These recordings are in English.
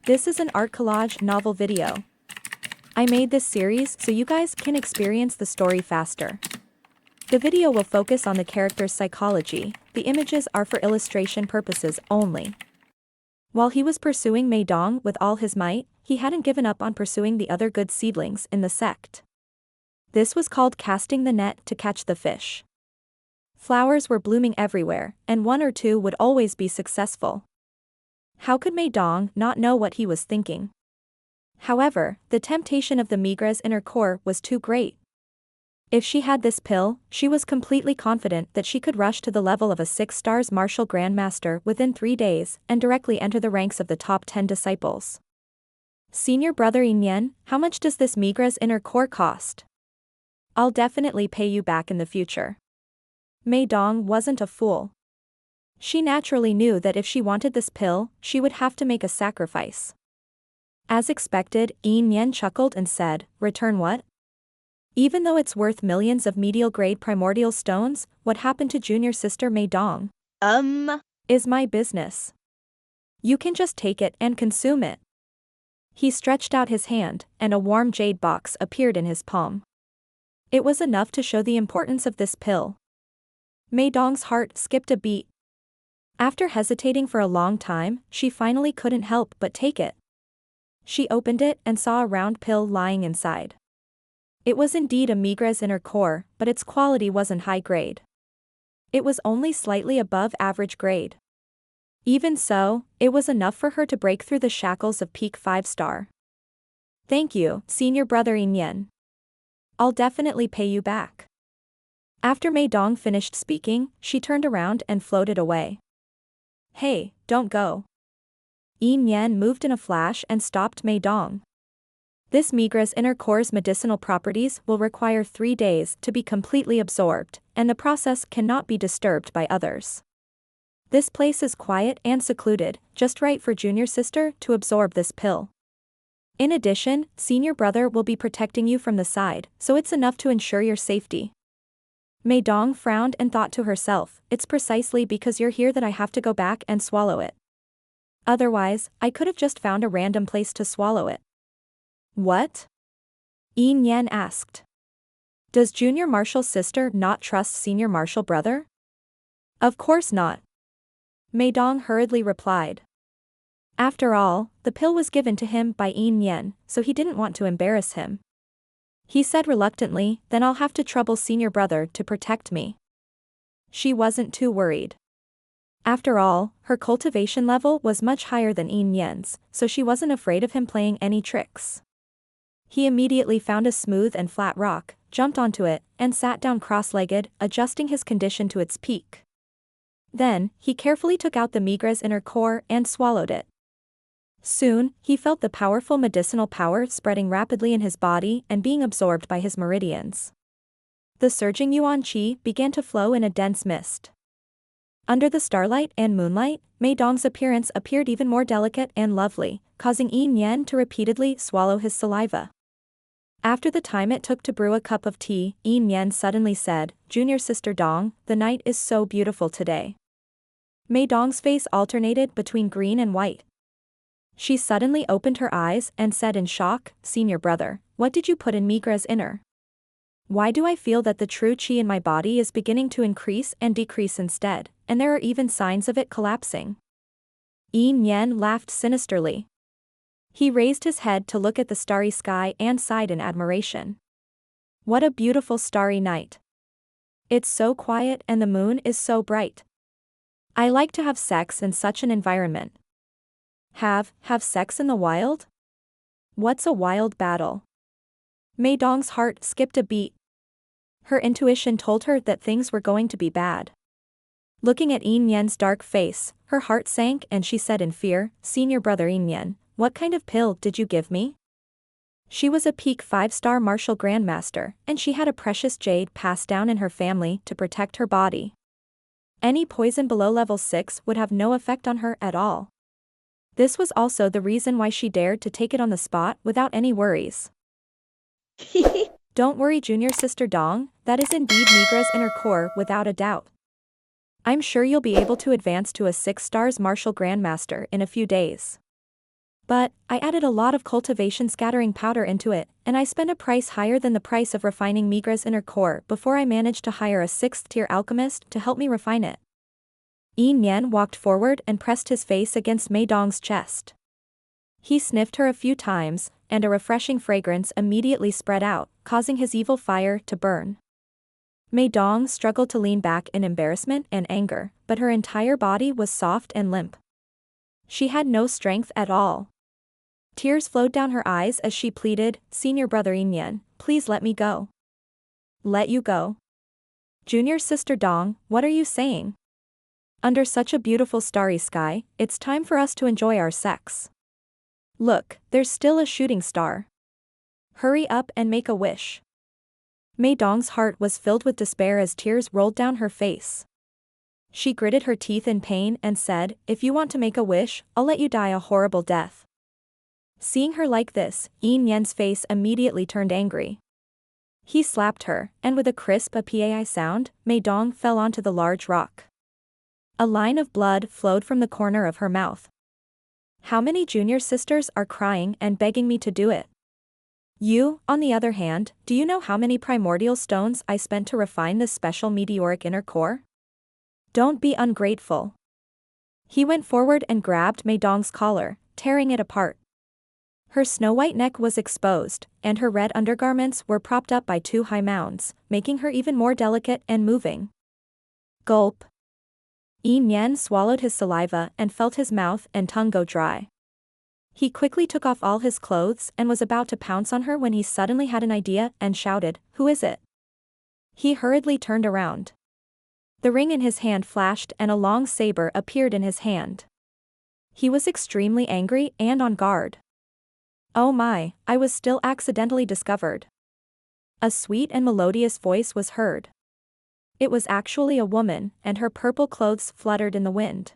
This is an art collage novel video. I made this series so you guys can experience the story faster. The video will focus on the character's psychology, the images are for illustration purposes only. While he was pursuing Mei Dong with all his might, he hadn't given up on pursuing the other good seedlings in the sect. This was called casting the net to catch the fish. Flowers were blooming everywhere, and one or two would always be successful. How could Mei Dong not know what he was thinking? However, the temptation of the Migres in her core was too great. If she had this pill, she was completely confident that she could rush to the level of a 6-star martial grandmaster within 3 days and directly enter the ranks of the top 10 disciples. Senior brother Yin, how much does this Migres inner core cost? I'll definitely pay you back in the future. Mei Dong wasn't a fool. She naturally knew that if she wanted this pill, she would have to make a sacrifice. As expected, Yin chuckled and said, "Return what? Even though it's worth millions of medial-grade primordial stones, what happened to junior sister Mei Dong? Is my business. You can just take it and consume it." He stretched out his hand, and a warm jade box appeared in his palm. It was enough to show the importance of this pill. Mei Dong's heart skipped a beat. After hesitating for a long time, she finally couldn't help but take it. She opened it and saw a round pill lying inside. It was indeed a Migres inner core, but its quality wasn't high grade. It was only slightly above average grade. Even so, it was enough for her to break through the shackles of peak 5-star. "Thank you, senior brother Yin. I'll definitely pay you back." After Mei Dong finished speaking, she turned around and floated away. "Hey, don't go." Yin moved in a flash and stopped Mei Dong. This Migres inner core's medicinal properties will require 3 days to be completely absorbed, and the process cannot be disturbed by others. This place is quiet and secluded, just right for junior sister to absorb this pill. In addition, senior brother will be protecting you from the side, so it's enough to ensure your safety. Mei Dong frowned and thought to herself, "It's precisely because you're here that I have to go back and swallow it. Otherwise, I could have just found a random place to swallow it." "What?" Yin asked. "Does junior martial sister not trust senior martial brother?" "Of course not," Mei Dong hurriedly replied. After all, the pill was given to him by Yin, so he didn't want to embarrass him. He said reluctantly, "Then I'll have to trouble senior brother to protect me." She wasn't too worried. After all, her cultivation level was much higher than Yin's, so she wasn't afraid of him playing any tricks. He immediately found a smooth and flat rock, jumped onto it, and sat down cross-legged, adjusting his condition to its peak. Then, he carefully took out the Migres inner core and swallowed it. Soon, he felt the powerful medicinal power spreading rapidly in his body and being absorbed by his meridians. The surging yuan qi began to flow in a dense mist. Under the starlight and moonlight, Mei Dong's appearance appeared even more delicate and lovely, causing Yin to repeatedly swallow his saliva. After the time it took to brew a cup of tea, Yin suddenly said, "Junior sister Dong, the night is so beautiful today." Mei Dong's face alternated between green and white. She suddenly opened her eyes and said in shock, "Senior brother, what did you put in Migres inner? Why do I feel that the true qi in my body is beginning to increase and decrease instead, and there are even signs of it collapsing?" Yin laughed sinisterly. He raised his head to look at the starry sky and sighed in admiration. "What a beautiful starry night. It's so quiet and the moon is so bright. I like to have sex in such an environment." Have sex in the wild? What's a wild battle? Mei Dong's heart skipped a beat. Her intuition told her that things were going to be bad. Looking at Yin's dark face, her heart sank and she said in fear, "Senior brother Yin, what kind of pill did you give me?" She was a peak 5-star martial grandmaster, and she had a precious jade passed down in her family to protect her body. Any poison below level 6 would have no effect on her at all. This was also the reason why she dared to take it on the spot without any worries. "Don't worry junior sister Dong, that is indeed Migres inner core without a doubt. I'm sure you'll be able to advance to a 6 stars martial grandmaster in a few days." But, I added a lot of cultivation scattering powder into it, and I spent a price higher than the price of refining Migra's inner core before I managed to hire a 6th-tier alchemist to help me refine it. Yi Nian walked forward and pressed his face against Mei Dong's chest. He sniffed her a few times, and a refreshing fragrance immediately spread out, causing his evil fire to burn. Mei Dong struggled to lean back in embarrassment and anger, but her entire body was soft and limp. She had no strength at all. Tears flowed down her eyes as she pleaded, "Senior brother Yi Nian, please let me go." "Let you go? Junior sister Dong, what are you saying? Under such a beautiful starry sky, it's time for us to enjoy our sex. Look, there's still a shooting star. Hurry up and make a wish." Mei Dong's heart was filled with despair as tears rolled down her face. She gritted her teeth in pain and said, "If you want to make a wish, I'll let you die a horrible death." Seeing her like this, Yi Nian's face immediately turned angry. He slapped her, and with a crisp "pai" sound, Mei Dong fell onto the large rock. A line of blood flowed from the corner of her mouth. "How many junior sisters are crying and begging me to do it? You, on the other hand, do you know how many primordial stones I spent to refine this special meteoric inner core? Don't be ungrateful." He went forward and grabbed Mei Dong's collar, tearing it apart. Her snow-white neck was exposed, and her red undergarments were propped up by 2 high mounds, making her even more delicate and moving. Gulp. Yi Nian swallowed his saliva and felt his mouth and tongue go dry. He quickly took off all his clothes and was about to pounce on her when he suddenly had an idea and shouted, "Who is it?" He hurriedly turned around. The ring in his hand flashed and a long saber appeared in his hand. He was extremely angry and on guard. "Oh my, I was still accidentally discovered." A sweet and melodious voice was heard. It was actually a woman, and her purple clothes fluttered in the wind.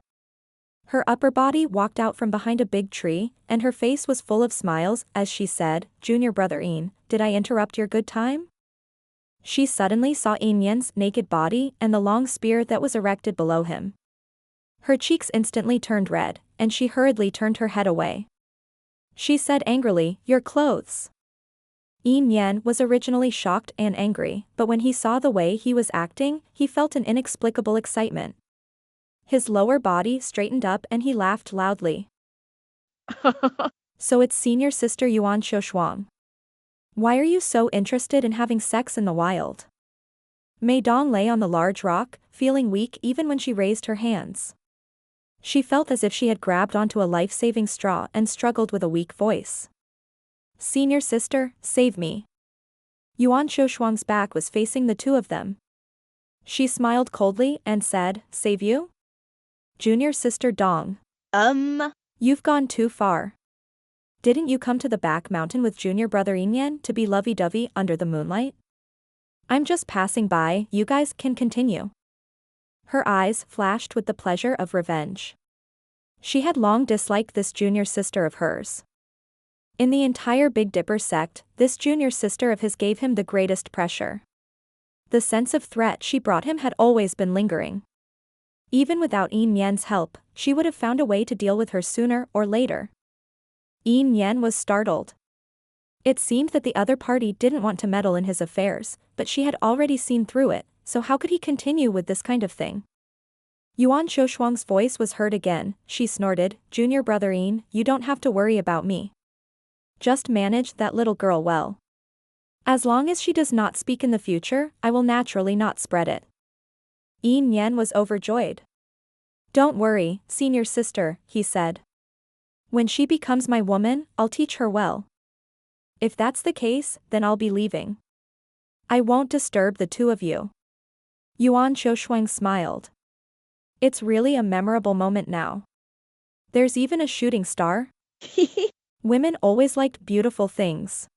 Her upper body walked out from behind a big tree, and her face was full of smiles as she said, "Junior brother Yin, did I interrupt your good time?" She suddenly saw Yi Nian's naked body and the long spear that was erected below him. Her cheeks instantly turned red, and she hurriedly turned her head away. She said angrily, "Your clothes." Yi Nian was originally shocked and angry, but when he saw the way he was acting, he felt an inexplicable excitement. His lower body straightened up and he laughed loudly. "So it's senior sister Yuan Shoshuang. Why are you so interested in having sex in the wild?" Mei Dong lay on the large rock, feeling weak even when she raised her hands. She felt as if she had grabbed onto a life-saving straw and struggled with a weak voice. "Senior sister, save me." Yuan Shoshuang's back was facing the two of them. She smiled coldly and said, "Save you? Junior sister Dong. You've gone too far. Didn't you come to the back mountain with junior brother Yi Nian to be lovey-dovey under the moonlight? I'm just passing by, you guys can continue." Her eyes flashed with the pleasure of revenge. She had long disliked this junior sister of hers. In the entire Big Dipper sect, this junior sister of his gave him the greatest pressure. The sense of threat she brought him had always been lingering. Even without Yi Nian's help, she would have found a way to deal with her sooner or later. Yi Nian was startled. It seemed that the other party didn't want to meddle in his affairs, but she had already seen through it, so how could he continue with this kind of thing? Yuan Shoshuang's voice was heard again. She snorted, "Junior brother Yin, you don't have to worry about me. Just manage that little girl well. As long as she does not speak in the future, I will naturally not spread it." Yi Nian was overjoyed. "Don't worry, senior sister," he said. "When she becomes my woman, I'll teach her well. If that's the case, then I'll be leaving. I won't disturb the two of you." Yuan Shoshuang smiled. It's really a memorable moment now. There's even a shooting star. Women always liked beautiful things.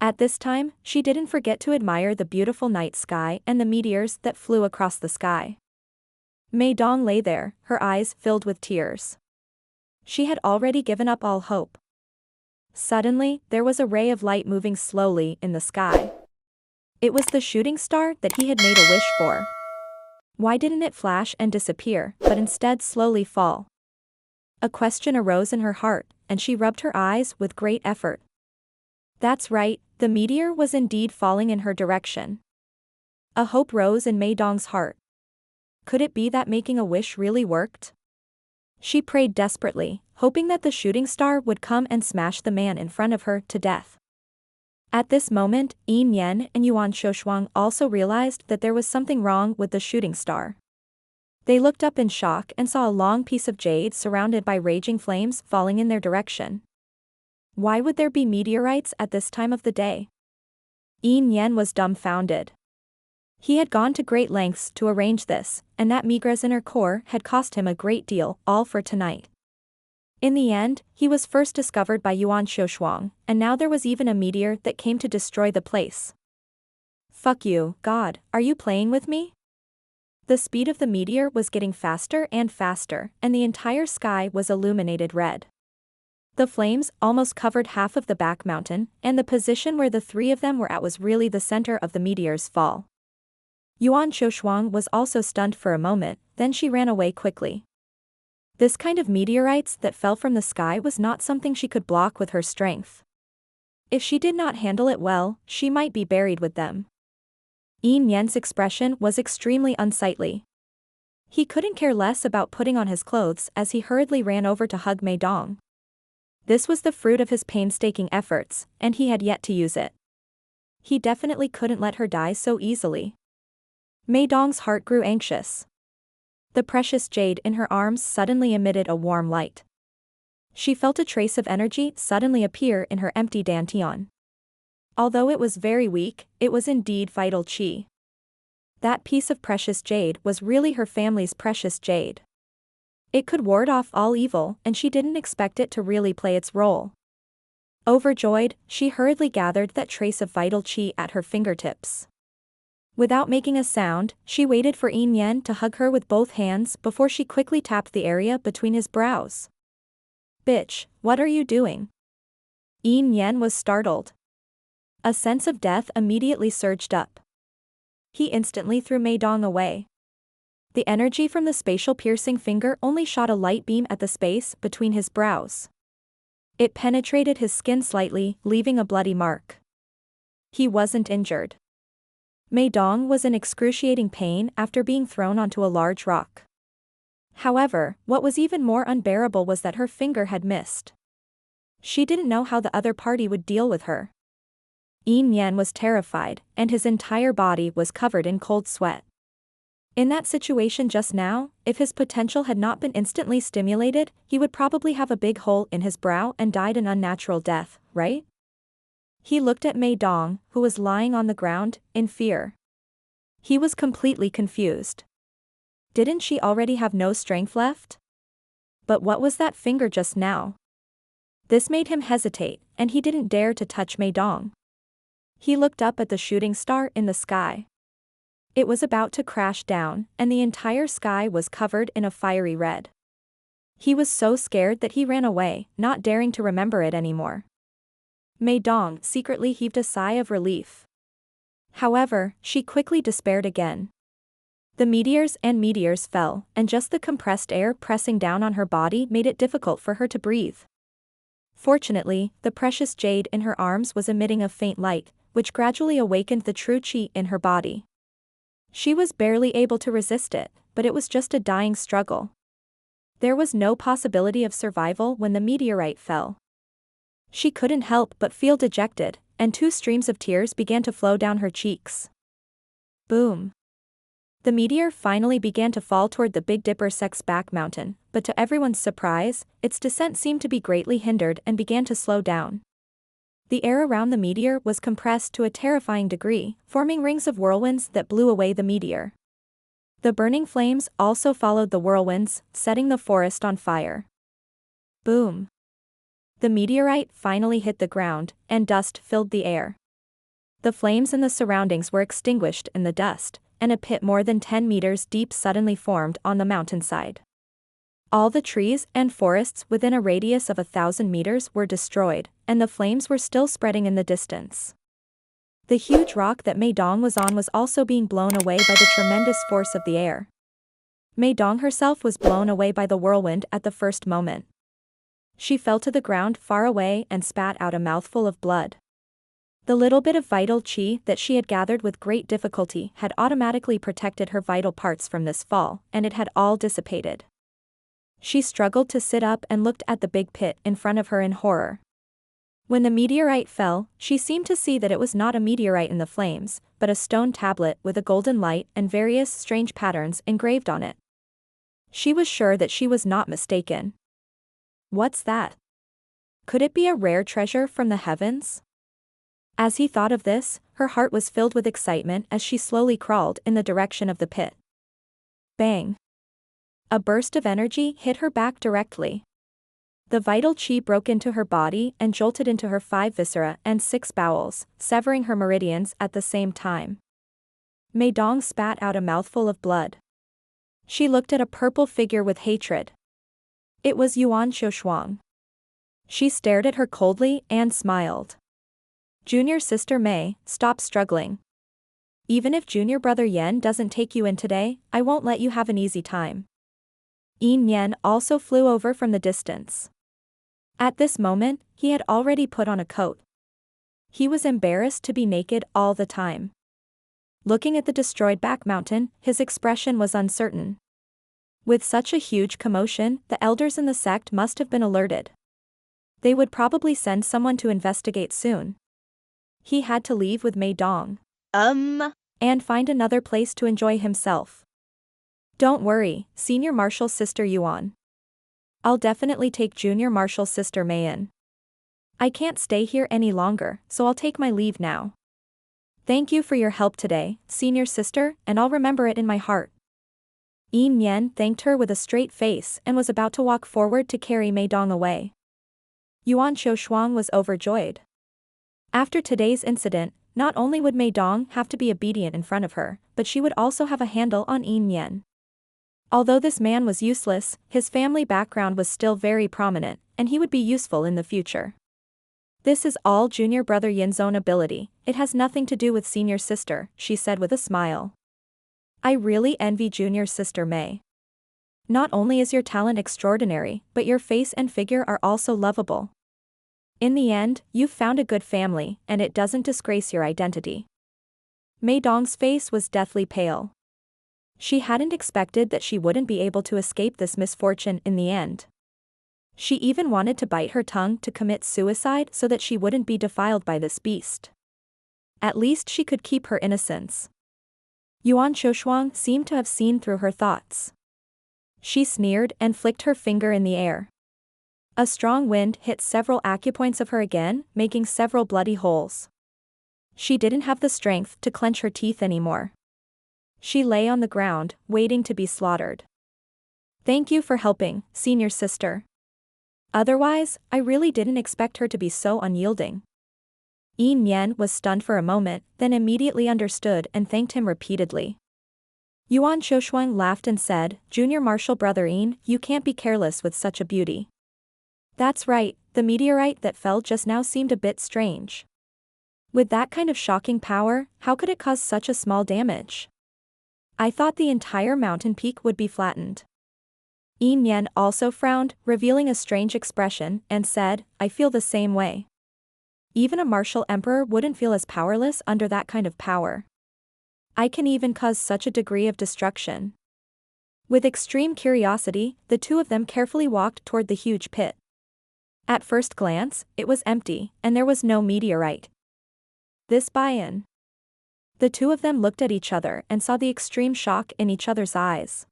At this time, she didn't forget to admire the beautiful night sky and the meteors that flew across the sky. Mei Dong lay there, her eyes filled with tears. She had already given up all hope. Suddenly, there was a ray of light moving slowly in the sky. It was the shooting star that he had made a wish for. Why didn't it flash and disappear, but instead slowly fall? A question arose in her heart, and she rubbed her eyes with great effort. That's right, the meteor was indeed falling in her direction. A hope rose in Mei Dong's heart. Could it be that making a wish really worked? She prayed desperately, hoping that the shooting star would come and smash the man in front of her to death. At this moment, Yin Yan and Yuan Shoshuang also realized that there was something wrong with the shooting star. They looked up in shock and saw a long piece of jade surrounded by raging flames falling in their direction. Why would there be meteorites at this time of the day? Yin Yan was dumbfounded. He had gone to great lengths to arrange this, and that Migra's inner core had cost him a great deal, all for tonight. In the end, he was first discovered by Yuan Shoshuang, and now there was even a meteor that came to destroy the place. Fuck you, God, are you playing with me? The speed of the meteor was getting faster and faster, and the entire sky was illuminated red. The flames almost covered half of the back mountain, and the position where the three of them were at was really the center of the meteor's fall. Yuan Shoshuang was also stunned for a moment, then she ran away quickly. This kind of meteorites that fell from the sky was not something she could block with her strength. If she did not handle it well, she might be buried with them. Yin Yan's expression was extremely unsightly. He couldn't care less about putting on his clothes as he hurriedly ran over to hug Mei Dong. This was the fruit of his painstaking efforts, and he had yet to use it. He definitely couldn't let her die so easily. Mei Dong's heart grew anxious. The precious jade in her arms suddenly emitted a warm light. She felt a trace of energy suddenly appear in her empty dantian. Although it was very weak, it was indeed vital qi. That piece of precious jade was really her family's precious jade. It could ward off all evil, and she didn't expect it to really play its role. Overjoyed, she hurriedly gathered that trace of vital qi at her fingertips. Without making a sound, she waited for Yin Yan to hug her with both hands before she quickly tapped the area between his brows. Bitch, what are you doing? Yin Yan was startled. A sense of death immediately surged up. He instantly threw Mei Dong away. The energy from the spatial piercing finger only shot a light beam at the space between his brows. It penetrated his skin slightly, leaving a bloody mark. He wasn't injured. Mei Dong was in excruciating pain after being thrown onto a large rock. However, what was even more unbearable was that her finger had missed. She didn't know how the other party would deal with her. Yin Yan was terrified, and his entire body was covered in cold sweat. In that situation just now, if his potential had not been instantly stimulated, he would probably have a big hole in his brow and died an unnatural death, right? He looked at Mei Dong, who was lying on the ground, in fear. He was completely confused. Didn't she already have no strength left? But what was that finger just now? This made him hesitate, and he didn't dare to touch Mei Dong. He looked up at the shooting star in the sky. It was about to crash down, and the entire sky was covered in a fiery red. He was so scared that he ran away, not daring to remember it anymore. Mei Dong secretly heaved a sigh of relief. However, she quickly despaired again. The meteors fell, and just the compressed air pressing down on her body made it difficult for her to breathe. Fortunately, the precious jade in her arms was emitting a faint light, which gradually awakened the true qi in her body. She was barely able to resist it, but it was just a dying struggle. There was no possibility of survival when the meteorite fell. She couldn't help but feel dejected, and 2 streams of tears began to flow down her cheeks. Boom. The meteor finally began to fall toward the Big Dipper Sec's back mountain, but to everyone's surprise, its descent seemed to be greatly hindered and began to slow down. The air around the meteor was compressed to a terrifying degree, forming rings of whirlwinds that blew away the meteor. The burning flames also followed the whirlwinds, setting the forest on fire. Boom. The meteorite finally hit the ground, and dust filled the air. The flames in the surroundings were extinguished in the dust, and a pit more than 10 meters deep suddenly formed on the mountainside. All the trees and forests within a radius of 1,000 meters were destroyed, and the flames were still spreading in the distance. The huge rock that Mei Dong was on was also being blown away by the tremendous force of the air. Mei Dong herself was blown away by the whirlwind at the first moment. She fell to the ground far away and spat out a mouthful of blood. The little bit of vital qi that she had gathered with great difficulty had automatically protected her vital parts from this fall, and it had all dissipated. She struggled to sit up and looked at the big pit in front of her in horror. When the meteorite fell, she seemed to see that it was not a meteorite in the flames, but a stone tablet with a golden light and various strange patterns engraved on it. She was sure that she was not mistaken. What's that? Could it be a rare treasure from the heavens? As he thought of this, her heart was filled with excitement as she slowly crawled in the direction of the pit. Bang! A burst of energy hit her back directly. The vital qi broke into her body and jolted into her 5 viscera and 6 bowels, severing her meridians at the same time. Mei Dong spat out a mouthful of blood. She looked at a purple figure with hatred. It was Yuan Xiaoshuang. She stared at her coldly and smiled. Junior sister Mei, stop struggling. Even if junior brother Yen doesn't take you in today, I won't let you have an easy time. Yin Yen also flew over from the distance. At this moment, he had already put on a coat. He was embarrassed to be naked all the time. Looking at the destroyed back mountain, his expression was uncertain. With such a huge commotion, the elders in the sect must have been alerted. They would probably send someone to investigate soon. He had to leave with Mei Dong. And find another place to enjoy himself. Don't worry, Senior Marshal Sister Yuan. I'll definitely take Junior Marshal Sister Mei in. I can't stay here any longer, so I'll take my leave now. Thank you for your help today, Senior Sister, and I'll remember it in my heart. Yin Yen thanked her with a straight face and was about to walk forward to carry Mei Dong away. Yuan Xiaoshuang was overjoyed. After today's incident, not only would Mei Dong have to be obedient in front of her, but she would also have a handle on Yin Yen. Although this man was useless, his family background was still very prominent, and he would be useful in the future. This is all junior brother Yin's own ability, it has nothing to do with senior sister, she said with a smile. I really envy junior sister Mei. Not only is your talent extraordinary, but your face and figure are also lovable. In the end, you've found a good family, and it doesn't disgrace your identity. Mei Dong's face was deathly pale. She hadn't expected that she wouldn't be able to escape this misfortune in the end. She even wanted to bite her tongue to commit suicide so that she wouldn't be defiled by this beast. At least she could keep her innocence. Yuan Xiaoshuang seemed to have seen through her thoughts. She sneered and flicked her finger in the air. A strong wind hit several acupoints of her again, making several bloody holes. She didn't have the strength to clench her teeth anymore. She lay on the ground, waiting to be slaughtered. Thank you for helping, senior sister. Otherwise, I really didn't expect her to be so unyielding. Yin Yen was stunned for a moment, then immediately understood and thanked him repeatedly. Yuan Xiaoshuang laughed and said, Junior Marshal Brother Yin, you can't be careless with such a beauty. That's right, the meteorite that fell just now seemed a bit strange. With that kind of shocking power, how could it cause such a small damage? I thought the entire mountain peak would be flattened. Yin Yen also frowned, revealing a strange expression, and said, I feel the same way. Even a martial emperor wouldn't feel as powerless under that kind of power. I can even cause such a degree of destruction. With extreme curiosity, the two of them carefully walked toward the huge pit. At first glance, it was empty, and there was no meteorite. This buy-in. The two of them looked at each other and saw the extreme shock in each other's eyes.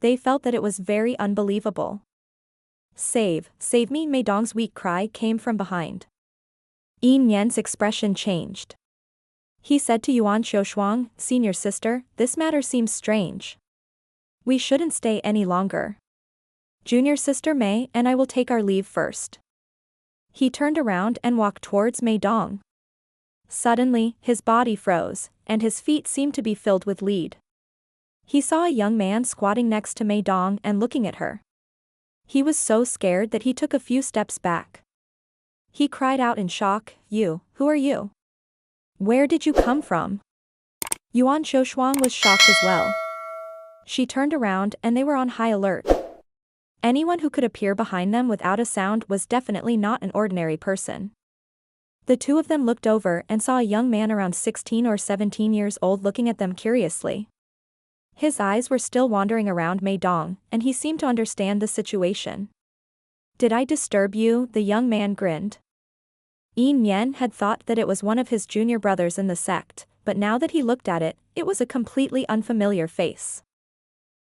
They felt that it was very unbelievable. Save me, Mei Dong's weak cry came from behind. Yin Yen's expression changed. He said to Yuan Xiaoshuang, Senior sister, this matter seems strange. We shouldn't stay any longer. Junior sister Mei and I will take our leave first. He turned around and walked towards Mei Dong. Suddenly, his body froze, and his feet seemed to be filled with lead. He saw a young man squatting next to Mei Dong and looking at her. He was so scared that he took a few steps back. He cried out in shock, who are you? Where did you come from? Yuan Xiaoshuang was shocked as well. She turned around and they were on high alert. Anyone who could appear behind them without a sound was definitely not an ordinary person. The two of them looked over and saw a young man around 16 or 17 years old looking at them curiously. His eyes were still wandering around Mei Dong, and he seemed to understand the situation. "Did I disturb you?" the young man grinned. Yin Yen had thought that it was one of his junior brothers in the sect, but now that he looked at it, it was a completely unfamiliar face.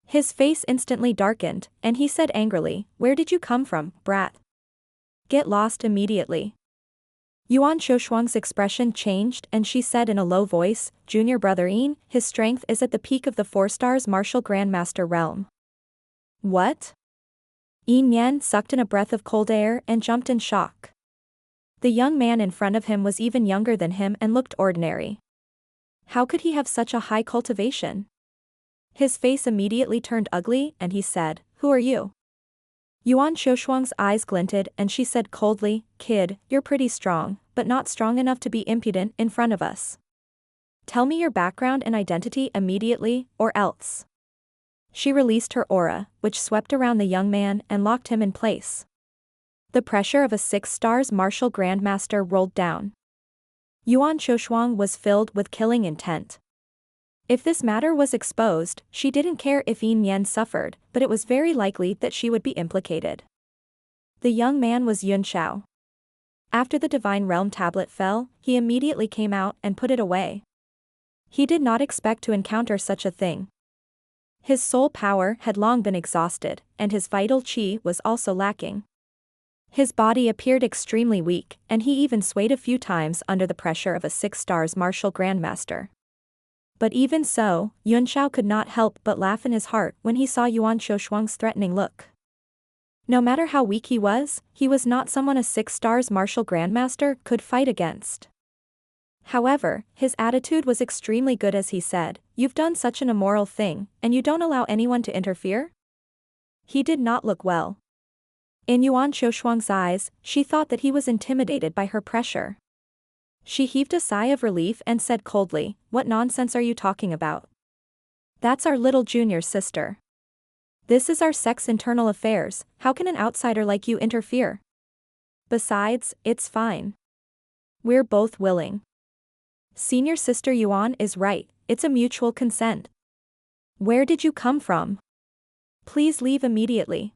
His face instantly darkened, and he said angrily, "Where did you come from, brat? Get lost immediately." Yuan Shoshuang's expression changed and she said in a low voice, "Junior brother Yin, his strength is at the peak of the 4 stars martial grandmaster realm." "What?" Yin Yen sucked in a breath of cold air and jumped in shock. The young man in front of him was even younger than him and looked ordinary. How could he have such a high cultivation? His face immediately turned ugly and he said, "Who are you?" Yuan Shoshuang's eyes glinted and she said coldly, "Kid, you're pretty strong, but not strong enough to be impudent in front of us. Tell me your background and identity immediately, or else." She released her aura, which swept around the young man and locked him in place. The pressure of a 6 stars martial grandmaster rolled down. Yuan Shoshuang was filled with killing intent. If this matter was exposed, she didn't care if Yin Yen suffered, but it was very likely that she would be implicated. The young man was Yun Xiao. After the Divine Realm tablet fell, he immediately came out and put it away. He did not expect to encounter such a thing. His soul power had long been exhausted, and his vital qi was also lacking. His body appeared extremely weak, and he even swayed a few times under the pressure of a 6 stars martial grandmaster. But even so, Yun Xiao could not help but laugh in his heart when he saw Yuan Shoshuang's threatening look. No matter how weak he was not someone a 6 stars martial grandmaster could fight against. However, his attitude was extremely good as he said, "You've done such an immoral thing, and you don't allow anyone to interfere?" He did not look well. In Yuan Shoshuang's eyes, she thought that he was intimidated by her pressure. She heaved a sigh of relief and said coldly, "What nonsense are you talking about? That's our little junior sister. This is our sect's internal affairs, how can an outsider like you interfere? Besides, it's fine. We're both willing. Senior sister Yuan is right, it's a mutual consent. Where did you come from? Please leave immediately."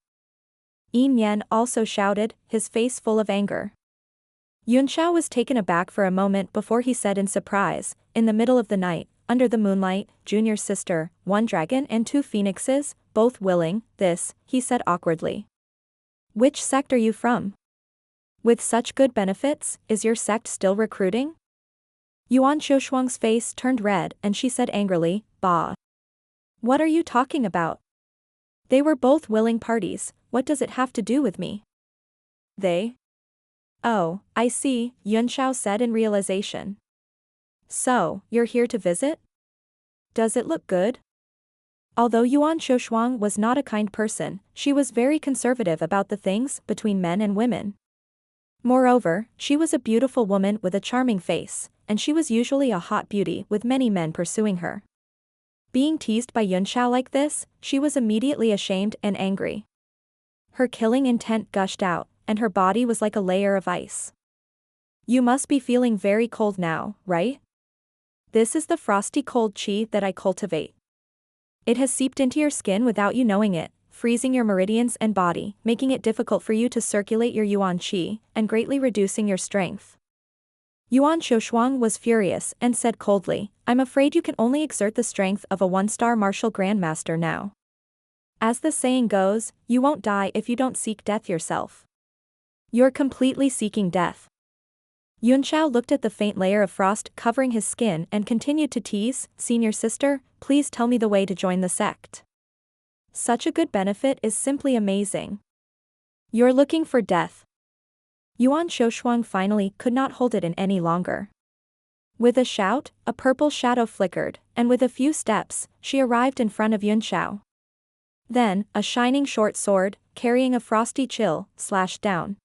Yin Yen also shouted, his face full of anger. Yun Xiao was taken aback for a moment before he said in surprise, "In the middle of the night, under the moonlight, junior sister, 1 dragon and 2 phoenixes, both willing, this," he said awkwardly. "Which sect are you from? With such good benefits, is your sect still recruiting?" Yuan Shoshuang's face turned red and she said angrily, "Bah. What are you talking about? They were both willing parties, what does it have to do with me?" "They? Oh, I see," Yun Xiao said in realization. "So, you're here to visit? Does it look good?" Although Yuan Shoshuang was not a kind person, she was very conservative about the things between men and women. Moreover, she was a beautiful woman with a charming face, and she was usually a hot beauty with many men pursuing her. Being teased by Yun Xiao like this, she was immediately ashamed and angry. Her killing intent gushed out, and her body was like a layer of ice. "You must be feeling very cold now, right? This is the frosty cold qi that I cultivate. It has seeped into your skin without you knowing it, freezing your meridians and body, making it difficult for you to circulate your yuan qi, and greatly reducing your strength." Yuan Shoshuang was furious and said coldly, "I'm afraid you can only exert the strength of a 1-star martial grandmaster now. As the saying goes, you won't die if you don't seek death yourself. You're completely seeking death." Yun Xiao looked at the faint layer of frost covering his skin and continued to tease, "Senior sister, please tell me the way to join the sect. Such a good benefit is simply amazing. You're looking for death." Yuan Shoshuang finally could not hold it in any longer. With a shout, a purple shadow flickered, and with a few steps, she arrived in front of Yun Xiao. Then, a shining short sword, carrying a frosty chill, slashed down.